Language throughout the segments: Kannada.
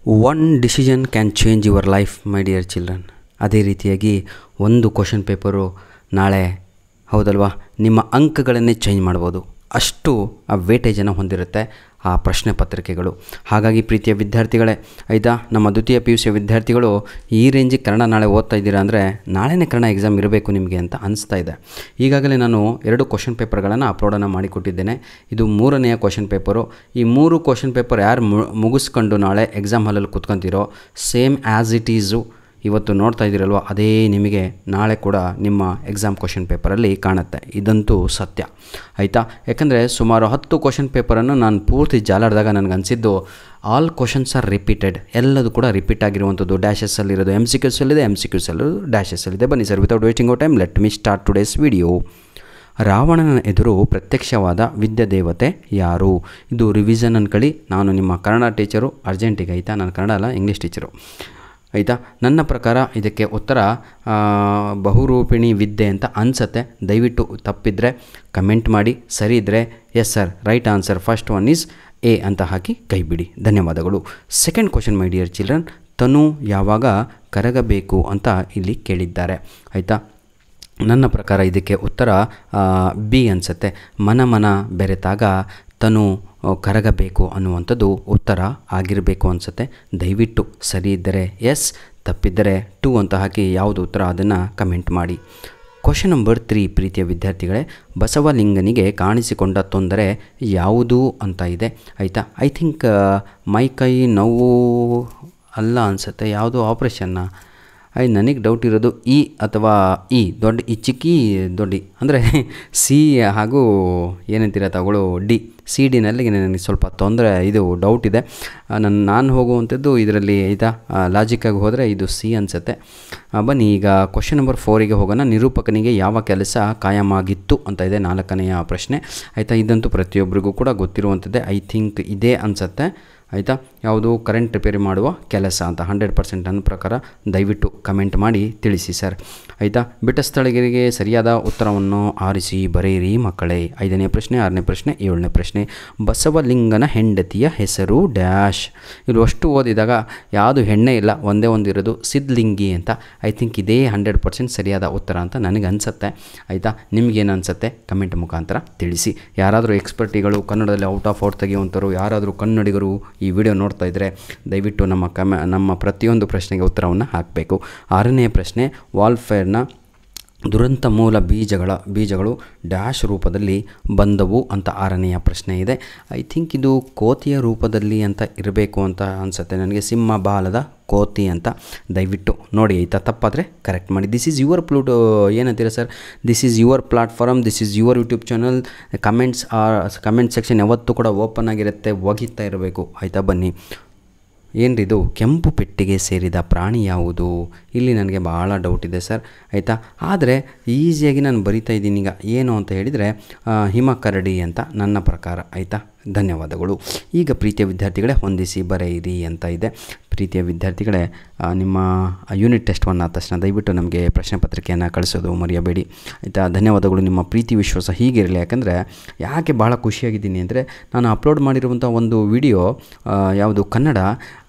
One decision can change your life my dear children. ಅದೇ ರೀತಿಯಾಗಿ ಒಂದು ಕ್ವಶನ್ ಪೇಪರು ನಾಳೆ ಹೌದಲ್ವಾ ನಿಮ್ಮ ಅಂಕಗಳನ್ನೇ ಚೇಂಜ್ ಮಾಡ್ಬೋದು, ಅಷ್ಟು ಆ ವೇಟೇಜನ್ನು ಹೊಂದಿರುತ್ತೆ ಆ ಪ್ರಶ್ನೆ ಪತ್ರಿಕೆಗಳು. ಹಾಗಾಗಿ ಪ್ರೀತಿಯ ವಿದ್ಯಾರ್ಥಿಗಳೇ, ಆಯಿತಾ, ನಮ್ಮ ದ್ವಿತೀಯ PUC ವಿದ್ಯಾರ್ಥಿಗಳು ಈ ರೇಂಜಿಗೆ ಕನ್ನಡ ನಾಳೆ ಓದ್ತಾ ಇದ್ದೀರಾ ಅಂದರೆ ನಾಳೆನೇ ಕನ್ನಡ ಎಕ್ಸಾಮ್ ಇರಬೇಕು ನಿಮಗೆ ಅಂತ ಅನಿಸ್ತಾ ಇದೆ. ಈಗಾಗಲೇ ನಾನು 2 ಕ್ವಶನ್ ಪೇಪರ್ಗಳನ್ನು ಅಪ್ಲೋಡನ್ನು ಮಾಡಿಕೊಟ್ಟಿದ್ದೇನೆ. ಇದು 3ನೆಯ ಕ್ವಶನ್ ಪೇಪರು. ಈ 3 ಕ್ವಶನ್ ಪೇಪರ್ ಯಾರು ಮುಗಿಸ್ಕೊಂಡು ನಾಳೆ ಎಕ್ಸಾಮ್ ಹಾಲಲ್ಲಿ ಕೂತ್ಕೊತೀರೋ ಸೇಮ್ ಆ್ಯಸ್ ಇಟ್ ಈಸು ಇವತ್ತು ನೋಡ್ತಾ ಇದ್ದೀರಲ್ವ, ಅದೇ ನಿಮಗೆ ನಾಳೆ ಕೂಡ ನಿಮ್ಮ ಎಕ್ಸಾಮ್ ಕ್ವಶನ್ ಪೇಪರಲ್ಲಿ ಕಾಣುತ್ತೆ. ಇದಂತೂ ಸತ್ಯ, ಆಯಿತಾ. ಯಾಕಂದರೆ ಸುಮಾರು 10 ಕ್ವಶನ್ ಪೇಪರನ್ನು ನಾನು ಪೂರ್ತಿ ಜಾಲಾಡಿದಾಗ ನನಗನ್ಸಿದ್ದು ಆಲ್ ಕ್ವಶನ್ಸ್ ಆರ್ ರಿಪೀಟೆಡ್, ಎಲ್ಲದು ಕೂಡ ರಿಪೀಟ್ ಆಗಿರುವಂಥದ್ದು. ಡ್ಯಾಶಸ್ಸಲ್ಲಿರೋದು MCQs ಅಲ್ಲಿದೆ, MCQs ಡ್ಯಾಶಸ್ಸಲ್ಲಿದೆ. ಬನ್ನಿ sir, without wasting out time let me start today's video. ರಾವಣನ ಎದುರು ಪ್ರತ್ಯಕ್ಷವಾದ ವಿದ್ಯಾದೇವತೆ ಯಾರು? ಇದು ರಿವಿಷನ್ ಅನ್ಕೊಳ್ಳಿ. ನಾನು ನಿಮ್ಮ ಕನ್ನಡ ಟೀಚರು ಅರ್ಜೆಂಟಿಗೆ, ಆಯಿತಾ. ನಾನು ಕನ್ನಡ ಅಲ್ಲ, ಇಂಗ್ಲೀಷ್ ಟೀಚರು, ಆಯಿತಾ. ನನ್ನ ಪ್ರಕಾರ ಇದಕ್ಕೆ ಉತ್ತರ ಬಹುರೂಪಿಣಿ ವಿದ್ಯೆ ಅಂತ ಅನಿಸುತ್ತೆ. ದಯವಿಟ್ಟು ತಪ್ಪಿದರೆ ಕಮೆಂಟ್ ಮಾಡಿ, ಸರಿ ಇದ್ದರೆ yes sir right answer first one is A ಅಂತ ಹಾಕಿ ಕೈ ಬಿಡಿ. ಧನ್ಯವಾದಗಳು. Second question my dear children, ತನು ಯಾವಾಗ ಕರಗಬೇಕು ಅಂತ ಇಲ್ಲಿ ಕೇಳಿದ್ದಾರೆ, ಆಯಿತಾ. ನನ್ನ ಪ್ರಕಾರ ಇದಕ್ಕೆ ಉತ್ತರ ಬಿ ಅನಿಸುತ್ತೆ. ಮನ ಬೆರೆತಾಗ ತನು ಕರಗಬೇಕು ಅನ್ನುವಂಥದ್ದು ಉತ್ತರ ಆಗಿರಬೇಕು ಅನಿಸುತ್ತೆ. ದಯವಿಟ್ಟು ಸರಿ ಇದ್ದರೆ ಎಸ್, ತಪ್ಪಿದ್ದರೆ 2 ಅಂತ ಹಾಕಿ ಯಾವುದು ಉತ್ತರ ಅದನ್ನು ಕಮೆಂಟ್ ಮಾಡಿ. ಕ್ವಶನ್ ನಂಬರ್ 3 ಪ್ರೀತಿಯ ವಿದ್ಯಾರ್ಥಿಗಳೇ, ಬಸವಲಿಂಗನಿಗೆ ಕಾಣಿಸಿಕೊಂಡ ತೊಂದರೆ ಯಾವುದು ಅಂತ ಇದೆ, ಆಯಿತಾ. ಐ ಥಿಂಕ್ ಮೈ ಕೈ ನೋವು ಅಲ್ಲ ಅನಿಸುತ್ತೆ, ಯಾವುದು ಆಪ್ರೇಷನ್ನ. ನನಗೆ ಡೌಟ್ ಇರೋದು ಇ ಅಥವಾ ಇ ದೊಡ್ಡ ಈ ಚಿಕ್ಕಿ ದೊಡ್ಡ ಅಂದರೆ ಸಿ ಹಾಗೂ ಏನಂತೀರ ತಗೊಳ್ಳೋ ಡಿ, CD ನನಗೆ ಸ್ವಲ್ಪ ತೊಂದರೆ ಇದು ಡೌಟ್ ಇದೆ. ನಾನು ಹೋಗುವಂಥದ್ದು ಇದರಲ್ಲಿ, ಆಯಿತಾ. ಲಾಜಿಕ್ಕಾಗಿ ಹೋದರೆ ಇದು ಸಿ ಅನಿಸುತ್ತೆ. ಬನ್ನಿ ಈಗ ಕ್ವಶನ್ ನಂಬರ್ 4ಗೆ ಹೋಗೋಣ. ನಿರೂಪಕನಿಗೆ ಯಾವ ಕೆಲಸ ಕಾಯಮಾಗಿತ್ತು ಅಂತ ಇದೆ 4ನೆಯ ಪ್ರಶ್ನೆ, ಆಯಿತಾ. ಇದಂತೂ ಪ್ರತಿಯೊಬ್ಬರಿಗೂ ಕೂಡ ಗೊತ್ತಿರುವಂಥದ್ದೇ. ಐ ಥಿಂಕ್ ಇದೇ ಅನಿಸುತ್ತೆ, ಆಯಿತಾ. ಯಾವುದು ಕರೆಂಟ್ ರಿಪೇರಿ ಮಾಡುವ ಕೆಲಸ ಅಂತ 100% ನನ್ನ ಪ್ರಕಾರ. ದಯವಿಟ್ಟು ಕಮೆಂಟ್ ಮಾಡಿ ತಿಳಿಸಿ ಸರ್, ಆಯಿತಾ. ಬಿಟ್ಟ ಸ್ಥಳಗಳಿಗೆ ಸರಿಯಾದ ಉತ್ತರವನ್ನು ಆರಿಸಿ ಬರೆಯಿರಿ ಮಕ್ಕಳೇ. 5ನೇ ಪ್ರಶ್ನೆ, 6ನೇ ಪ್ರಶ್ನೆ, 7ನೇ ಪ್ರಶ್ನೆ. ಬಸವಲಿಂಗನ ಹೆಂಡತಿಯ ಹೆಸರು ಡ್ಯಾಶ್. ಇಲ್ಲಿ ಅಷ್ಟು ಓದಿದಾಗ ಯಾವುದು ಹೆಣ್ಣೆ ಇಲ್ಲ, ಒಂದೇ ಒಂದು ಇರೋದು ಸಿದ್ಧಲಿಂಗಿ ಅಂತ. ಐ ಥಿಂಕ್ ಇದೇ 100% ಸರಿಯಾದ ಉತ್ತರ ಅಂತ ನನಗೆ ಅನಿಸುತ್ತೆ, ಆಯಿತಾ. ನಿಮಗೇನು ಅನಿಸುತ್ತೆ ಕಮೆಂಟ್ ಮುಖಾಂತರ ತಿಳಿಸಿ. ಯಾರಾದರೂ ಎಕ್ಸ್ಪರ್ಟಿಗಳು ಕನ್ನಡದಲ್ಲಿ ಔಟ್ ಆಫ್ ಔಟ್ ತೆಗೆಯುವಂಥವ್ರು, ಯಾರಾದರೂ ಕನ್ನಡಿಗರು ಈ ವಿಡಿಯೋ ನೋಡ್ತಾ ಇದ್ದರೆ ದಯವಿಟ್ಟು ನಮ್ಮ ಪ್ರತಿಯೊಂದು ಪ್ರಶ್ನೆಗೆ ಉತ್ತರವನ್ನು ಹಾಕಬೇಕು. 6ನೇ ಪ್ರಶ್ನೆ, ವಾಲ್ಫೇರ್ನ ದುರಂತ ಮೂಲ ಬೀಜಗಳು ಡ್ಯಾಶ್ ರೂಪದಲ್ಲಿ ಬಂದವು ಅಂತ 6ನೆಯ ಪ್ರಶ್ನೆ ಇದೆ. ಐ ಥಿಂಕ್ ಇದು ಕೋತಿಯ ರೂಪದಲ್ಲಿ ಅಂತ ಇರಬೇಕು ಅಂತ ಅನಿಸುತ್ತೆ ನನಗೆ, ಸಿಂಹ ಬಾಲದ ಕೋತಿ ಅಂತ. ದಯವಿಟ್ಟು ನೋಡಿ, ಆಯಿತಾ. ತಪ್ಪಾದರೆ ಕರೆಕ್ಟ್ ಮಾಡಿ. ದಿಸ್ ಈಸ್ ಯುವರ್ ಏನಂತೀರ sir, this is your platform, this is your YouTube channel. Comment section ಯಾವತ್ತೂ ಕೂಡ ಓಪನ್ ಆಗಿರುತ್ತೆ, ಒಗಿತಾ ಇರಬೇಕು, ಆಯಿತಾ. ಬನ್ನಿ, ಏನ್ರಿದು ಕೆಂಪು ಪೆಟ್ಟಿಗೆ ಸೇರಿದ ಪ್ರಾಣಿ ಯಾವುದು? ಇಲ್ಲಿ ನನಗೆ ಭಾಳ ಡೌಟ್ ಇದೆ ಸರ್, ಆಯಿತಾ. ಆದರೆ ಈಸಿಯಾಗಿ ನಾನು ಬರಿತಾ ಇದ್ದೀನಿ ಈಗ. ಏನು ಅಂತ ಹೇಳಿದರೆ ಹಿಮಕರಡಿ ಅಂತ ನನ್ನ ಪ್ರಕಾರ, ಆಯಿತಾ. ಧನ್ಯವಾದಗಳು. ಈಗ ಪ್ರೀತಿಯ ವಿದ್ಯಾರ್ಥಿಗಳೇ ಹೊಂದಿಸಿ ಬರೆಯಿರಿ ಅಂತ ಇದೆ. ಪ್ರೀತಿಯ ವಿದ್ಯಾರ್ಥಿಗಳೇ, ನಿಮ್ಮ ಯೂನಿಟ್ ಟೆಸ್ಟ್ 1 ಆದ ತಕ್ಷಣ ದಯವಿಟ್ಟು ನಮಗೆ ಪ್ರಶ್ನೆ ಪತ್ರಿಕೆಯನ್ನು ಕಳಿಸೋದು ಮರೆಯಬೇಡಿ, ಆಯಿತಾ. ಧನ್ಯವಾದಗಳು. ನಿಮ್ಮ ಪ್ರೀತಿ ವಿಶ್ವಾಸ ಹೀಗಿರಲಿ. ಯಾಕಂದರೆ ಯಾಕೆ ಭಾಳ ಖುಷಿಯಾಗಿದ್ದೀನಿ ಅಂದರೆ, ನಾನು ಅಪ್ಲೋಡ್ ಮಾಡಿರುವಂಥ ಒಂದು ವಿಡಿಯೋ ಯಾವುದು ಕನ್ನಡ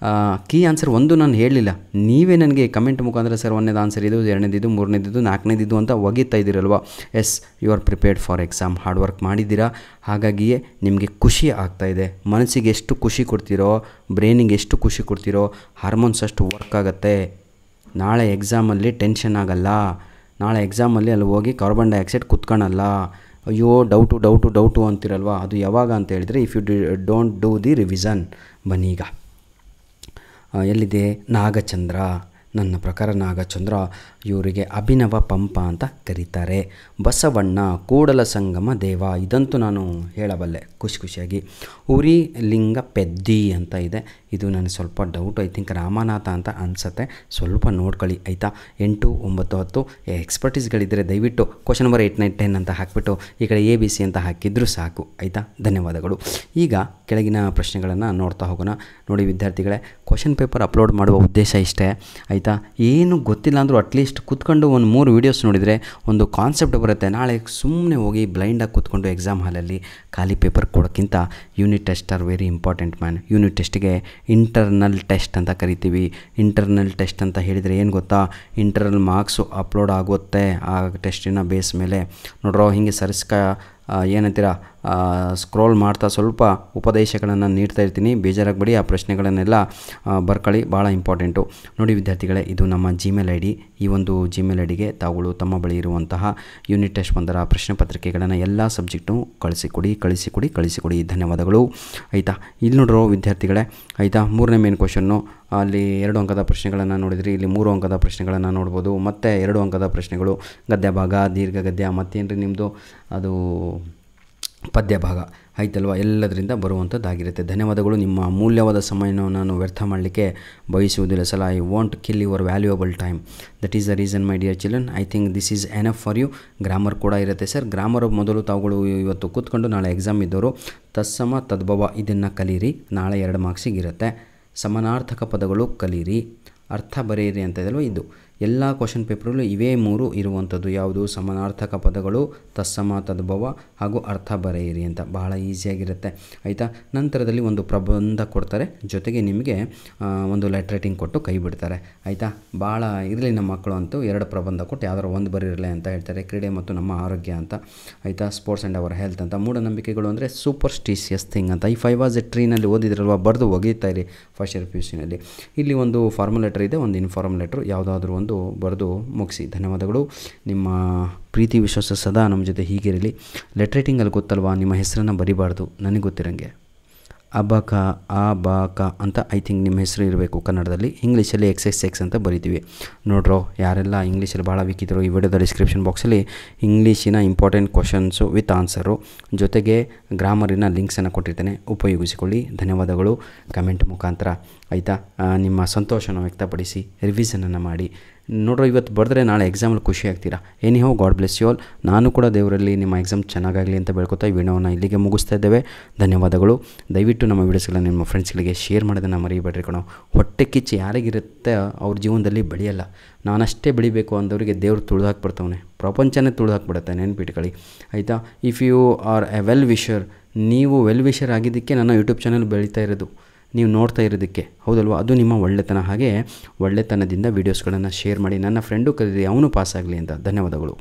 ಕೀ ಆನ್ಸರ್ ಒಂದು ನಾನು ಹೇಳಲಿಲ್ಲ, ನೀವೇ ನನಗೆ ಕಮೆಂಟ್ ಮುಖಾಂತರ ಸರ್ 1ನೇದು ಆನ್ಸರ್ ಇದು, 2ನೇದು, 3ನೇದು, 4ನೇದು ಅಂತ ಒಗಿತಾ ಇದ್ದೀರಲ್ವ. Yes, you are prepared for exam, hard work ಮಾಡಿದ್ದೀರಾ. ಹಾಗಾಗಿಯೇ ನಿಮಗೆ ಖುಷಿ ಆಗ್ತಾಯಿದೆ. ಮನಸ್ಸಿಗೆ ಎಷ್ಟು ಖುಷಿ ಕೊಡ್ತೀರೋ, ಬ್ರೈನಿಗೆ ಎಷ್ಟು ಖುಷಿ ಕೊಡ್ತೀರೋ, ಹಾರ್ಮೋನ್ಸ್ ಅಷ್ಟು ವರ್ಕ್ ಆಗುತ್ತೆ. ನಾಳೆ ಎಕ್ಸಾಮಲ್ಲಿ ಟೆನ್ಷನ್ ಆಗಲ್ಲ. ನಾಳೆ ಎಕ್ಸಾಮಲ್ಲಿ ಅಲ್ಲಿ ಹೋಗಿ ಕಾರ್ಬನ್ ಡೈಆಕ್ಸೈಡ್ ಕುತ್ಕೊಳ್ಳಲ್ಲ. ಅಯ್ಯೋ ಡೌಟು ಅಂತಿರಲ್ವ, ಅದು ಯಾವಾಗ ಅಂತ ಹೇಳಿದರೆ if you don't do the revision. ಬನ್ನಿ ಈಗ ಎಲ್ಲಿದೆ ನಾಗಚಂದ್ರ. ನನ್ನ ಪ್ರಕಾರ ನಾಗಚಂದ್ರ ಇವರಿಗೆ ಅಭಿನವ ಪಂಪ ಅಂತ ಕರೀತಾರೆ. ಬಸವಣ್ಣ ಕೂಡಲ ಸಂಗಮ ದೇವ, ಇದಂತೂ ನಾನು ಹೇಳಬಲ್ಲೆ ಖುಷಿಯಾಗಿ. ಉರಿ ಲಿಂಗ ಪೆದ್ದಿ ಅಂತ ಇದೆ, ಇದು ನನಗೆ ಸ್ವಲ್ಪ ಡೌಟ್. ಐ ಥಿಂಕ್ ರಾಮನಾಥ ಅಂತ ಅನಿಸುತ್ತೆ, ಸ್ವಲ್ಪ ನೋಡ್ಕೊಳ್ಳಿ, ಆಯಿತಾ. 8, 9, 10 ಎಕ್ಸ್ಪರ್ಟೀಸ್ಗಳಿದ್ದರೆ ದಯವಿಟ್ಟು ಕ್ವಶನ್ ನಂಬರ್ 8, 9, 10 ಅಂತ ಹಾಕಿಬಿಟ್ಟು ಈ ಕಡೆ ABC ಅಂತ ಹಾಕಿದರೂ ಸಾಕು, ಆಯಿತಾ. ಧನ್ಯವಾದಗಳು. ಈಗ ಕೆಳಗಿನ ಪ್ರಶ್ನೆಗಳನ್ನು ನೋಡ್ತಾ ಹೋಗೋಣ. ನೋಡಿ ವಿದ್ಯಾರ್ಥಿಗಳೇ, ಕ್ವಶನ್ ಪೇಪರ್ ಅಪ್ಲೋಡ್ ಮಾಡುವ ಉದ್ದೇಶ ಇಷ್ಟೇ, ಆಯಿತಾ. ಆಯಿತಾ. ಏನು ಗೊತ್ತಿಲ್ಲ ಅಂದರೂ ಅಟ್ಲೀಸ್ಟ್ ಕೂತ್ಕೊಂಡು ಒಂದು 3 ವೀಡಿಯೋಸ್ ನೋಡಿದರೆ ಒಂದು ಕಾನ್ಸೆಪ್ಟ್ ಬರುತ್ತೆ. ನಾಳೆ ಸುಮ್ಮನೆ ಹೋಗಿ ಬ್ಲೈಂಡಾಗಿ ಕೂತ್ಕೊಂಡು ಎಕ್ಸಾಮ್ ಹಾಲಲ್ಲಿ ಖಾಲಿ ಪೇಪರ್ ಕೊಡೋಕ್ಕಿಂತ unit test are very important man. Unit ಟೆಸ್ಟಿಗೆ ಇಂಟರ್ನಲ್ ಟೆಸ್ಟ್ ಅಂತ ಕರಿತೀವಿ. ಇಂಟರ್ನಲ್ ಟೆಸ್ಟ್ ಅಂತ ಹೇಳಿದರೆ ಏನು ಗೊತ್ತಾ, ಇಂಟರ್ನಲ್ ಮಾರ್ಕ್ಸು ಅಪ್ಲೋಡ್ ಆಗುತ್ತೆ ಆ ಟೆಸ್ಟಿನ ಬೇಸ್ ಮೇಲೆ. ನೋಡ್ರೋ ಹಿಂಗೆ ಏನಂತೀರ ಸ್ಕ್ರೋಲ್ ಮಾಡ್ತಾ ಸ್ವಲ್ಪ ಉಪದೇಶಗಳನ್ನು ನೀಡ್ತಾ ಇರ್ತೀನಿ, ಬೇಜಾರಾಗಬೇಡಿ. ಆ ಪ್ರಶ್ನೆಗಳನ್ನೆಲ್ಲ ಬರ್ಕೊಳ್ಳಿ, ಭಾಳ ಇಂಪಾರ್ಟೆಂಟು. ನೋಡಿ ವಿದ್ಯಾರ್ಥಿಗಳೇ, ಇದು ನಮ್ಮ ಜಿಮೇಲ್ ಐ ಡಿ. ಈ ಒಂದು ಜಿಮೇಲ್ ಐ ಡಿಗೆ ತಾವುಗಳು ತಮ್ಮ ಬಳಿ ಇರುವಂತಹ ಯೂನಿಟ್ ಟೆಸ್ಟ್ 1ರ ಪ್ರಶ್ನೆ ಪತ್ರಿಕೆಗಳನ್ನು ಎಲ್ಲ ಸಬ್ಜೆಕ್ಟು ಕಳಿಸಿಕೊಡಿ. ಧನ್ಯವಾದಗಳು. ಆಯಿತಾ, ಇಲ್ಲಿ ನೋಡ್ರೋ ವಿದ್ಯಾರ್ಥಿಗಳೇ, ಆಯಿತಾ, 3ನೇ ಮೇನ್ ಕ್ವಶನ್ನು. ಅಲ್ಲಿ 2 ಅಂಕದ ಪ್ರಶ್ನೆಗಳನ್ನು ನೋಡಿದ್ರಿ, ಇಲ್ಲಿ 3 ಅಂಕದ ಪ್ರಶ್ನೆಗಳನ್ನು ನೋಡ್ಬೋದು. ಮತ್ತು 2 ಅಂಕದ ಪ್ರಶ್ನೆಗಳು ಗದ್ಯ ಭಾಗ, ದೀರ್ಘ ಗದ್ಯ, ಮತ್ತೇನ್ರಿ ನಿಮ್ಮದು ಅದು ಪದ್ಯ ಭಾಗ ಆಯ್ತಲ್ವ, ಎಲ್ಲದರಿಂದ ಬರುವಂಥದ್ದಾಗಿರುತ್ತೆ. ಧನ್ಯವಾದಗಳು. ನಿಮ್ಮ ಅಮೂಲ್ಯವಾದ ಸಮಯವನ್ನು ನಾನು ವ್ಯರ್ಥ ಮಾಡಲಿಕ್ಕೆ ಬಯಸುವುದಿಲ್ಲ ಸಲ. I want kill your valuable time. That is the reason my dear children. I think this is enough for you. Grammar ಕೂಡ ಇರುತ್ತೆ ಸರ್. ಗ್ರಾಮರ್ ಮೊದಲು ತಾವುಗಳು ಇವತ್ತು ಕೂತ್ಕೊಂಡು ನಾಳೆ ಎಕ್ಸಾಮ್ ಇದ್ದವರು ತತ್ಸಮ ತದ್ಭವ ಇದನ್ನು ಕಲೀರಿ. ನಾಳೆ 2 ಮಾರ್ಕ್ಸಿಗಿರುತ್ತೆ. ಸಮಾನಾರ್ಥಕ ಪದಗಳು ಕಲೀರಿ, ಅರ್ಥ ಬರೆಯಿರಿ ಅಂತ ಇದಲ್ವ. ಇದು ಎಲ್ಲ ಕ್ವಶನ್ ಪೇಪರಲ್ಲೂ ಇವೇ 3 ಇರುವಂಥದ್ದು. ಯಾವುದು? ಸಮಾನಾರ್ಥಕ ಪದಗಳು, ತತ್ಸಮ ತದ್ಭವ ಹಾಗೂ ಅರ್ಥ ಬರೆಯಿರಿ ಅಂತ. ಬಹಳ ಈಸಿಯಾಗಿರುತ್ತೆ ಆಯಿತಾ. ನಂತರದಲ್ಲಿ ಒಂದು ಪ್ರಬಂಧ ಕೊಡ್ತಾರೆ, ಜೊತೆಗೆ ನಿಮಗೆ ಒಂದು ಲೆಟರ್ ರೈಟಿಂಗ್ ಕೊಟ್ಟು ಕೈ ಬಿಡ್ತಾರೆ ಆಯಿತಾ. ಭಾಳ ಇರಲಿ ನಮ್ಮ ಮಕ್ಕಳು ಅಂತೂ 2 ಪ್ರಬಂಧ ಕೊಟ್ಟು ಯಾವ್ದಾರು ಒಂದು ಬರೀರಲಿ ಅಂತ ಹೇಳ್ತಾರೆ. ಕ್ರೀಡೆ ಮತ್ತು ನಮ್ಮ ಆರೋಗ್ಯ ಅಂತ ಆಯಿತಾ, ಸ್ಪೋರ್ಟ್ಸ್ ಆ್ಯಂಡ್ ಅವರ್ ಹೆಲ್ತ್ ಅಂತ. ಮೂಢನಂಬಿಕೆಗಳು ಅಂದರೆ ಸೂಪರ್ಸ್ಟಿಷಿಯಸ್ ಥಿಂಗ್ ಅಂತ. ಈ 5 ವಾಸ್ ಎ ಟ್ರೀನಲ್ಲಿ ಓದಿದ್ರಲ್ವ, ಬರೆದು ಒಗೀತಾ ಇರಿ ಫಸ್ಟ್ ಇಯರ್ PUCನಲ್ಲಿ. ಇಲ್ಲಿ ಒಂದು ಫಾರ್ಮಲ್ ಲೆಟರ್ ಇದೆ, ಒಂದು ಇನ್ಫಾರ್ಮಲ್ ಲೆಟ್ರು, ಯಾವುದಾದ್ರೂ ಒಂದು ಬರೆದು ಮುಗಿಸಿ. ಧನ್ಯವಾದಗಳು. ನಿಮ್ಮ ಪ್ರೀತಿ ವಿಶ್ವಾಸ ಸದಾ ನಮ್ಮ ಜೊತೆ ಹೀಗಿರಲಿ. ಲೆಟರ್ ರೈಟಿಂಗಲ್ಲಿ ಗೊತ್ತಲ್ವಾ, ನಿಮ್ಮ ಹೆಸರನ್ನು ಬರಿಬಾರ್ದು. ನನಗೆ ಗೊತ್ತಿರೋಂಗೆ ಅಬಕ ಅಂತ ಐ ಥಿಂಕ್ ನಿಮ್ಮ ಹೆಸರು ಇರಬೇಕು ಕನ್ನಡದಲ್ಲಿ. ಇಂಗ್ಲೀಷಲ್ಲಿ XXX ಅಂತ ಬರಿತೀವಿ. ನೋಡ್ರೋ, ಯಾರೆಲ್ಲ ಇಂಗ್ಲೀಷಲ್ಲಿ ಭಾಳ ವೀಕ್ ಇದ್ದರು, ಈ ವಿಡಿಯೋದ ಡಿಸ್ಕ್ರಿಪ್ಷನ್ ಬಾಕ್ಸಲ್ಲಿ ಇಂಗ್ಲೀಷಿನ ಇಂಪಾರ್ಟೆಂಟ್ ಕ್ವಶನ್ಸು ವಿತ್ ಆನ್ಸರು ಜೊತೆಗೆ ಗ್ರಾಮರಿನ ಲಿಂಕ್ಸನ್ನು ಕೊಟ್ಟಿರ್ತೇನೆ, ಉಪಯೋಗಿಸಿಕೊಳ್ಳಿ. ಧನ್ಯವಾದಗಳು. ಕಮೆಂಟ್ ಮುಖಾಂತರ ಆಯಿತಾ ನಿಮ್ಮ ಸಂತೋಷನ ವ್ಯಕ್ತಪಡಿಸಿ, ರಿವಿಷನನ್ನು ಮಾಡಿ. ನೋಡ್ರೋ, ಇವತ್ತು ಬರೆದ್ರೆ ನಾಳೆ ಎಕ್ಸಾಮಲ್ಲಿ ಖುಷಿ ಆಗ್ತೀರಾ. Anyhow, God bless you all. ನಾನು ಕೂಡ ದೇವರಲ್ಲಿ ನಿಮ್ಮ ಎಕ್ಸಾಮ್ ಚೆನ್ನಾಗಾಗಲಿ ಅಂತ ಬೇಡ್ಕೊತಾ ಈ ವಿಡಿಯೋನ ಇಲ್ಲಿಗೆ ಮುಗಿಸ್ತಾ ಇದ್ದೇವೆ. ಧನ್ಯವಾದಗಳು. ದಯವಿಟ್ಟು ನಮ್ಮ ವೀಡಿಯೋಸ್ಗಳನ್ನ ನಿಮ್ಮ ಫ್ರೆಂಡ್ಸ್ಗಳಿಗೆ ಶೇರ್ ಮಾಡೋದನ್ನು ಮರಿಬೇಡ್ರಿ ಕಣೋ. ಹೊಟ್ಟೆ ಕಿಚ್ಚು ಯಾರಿಗಿರುತ್ತೆ ಅವ್ರ ಜೀವನದಲ್ಲಿ ಬೆಳೆಯಲ್ಲ. ನಾನಷ್ಟೇ ಬೆಳಿಬೇಕು ಅಂದವರಿಗೆ ದೇವ್ರು ತುಳಿದು ಹಾಕ್ಬಿಡ್ತಾವನೆ, ಪ್ರಪಂಚನೇ ತುಳಿದು ಹಾಕ್ಬಿಡುತ್ತೆ. ನೆನ್ಪಿಟ್ಕೊಳ್ಳಿ ಆಯಿತಾ. If you are a well wisher, ನೀವು ವೆಲ್ ವಿಷರ್ ಆಗಿದ್ದಕ್ಕೆ ನನ್ನ ಯೂಟ್ಯೂಬ್ ಚಾನಲ್ ಬೆಳೀತಾ ಇರೋದು, ನೀವು ನೋಡ್ತಾ ಇರೋದಕ್ಕೆ, ಹೌದಲ್ವ? ಅದು ನಿಮ್ಮ ಒಳ್ಳೆತನ. ಹಾಗೆ ಒಳ್ಳೆತನದಿಂದ ವೀಡಿಯೋಸ್ಗಳನ್ನು ಶೇರ್ ಮಾಡಿ. ನನ್ನ ಫ್ರೆಂಡು ಕರೀರಿ, ಅವನು ಪಾಸಾಗಲಿ ಅಂತ. ಧನ್ಯವಾದಗಳು.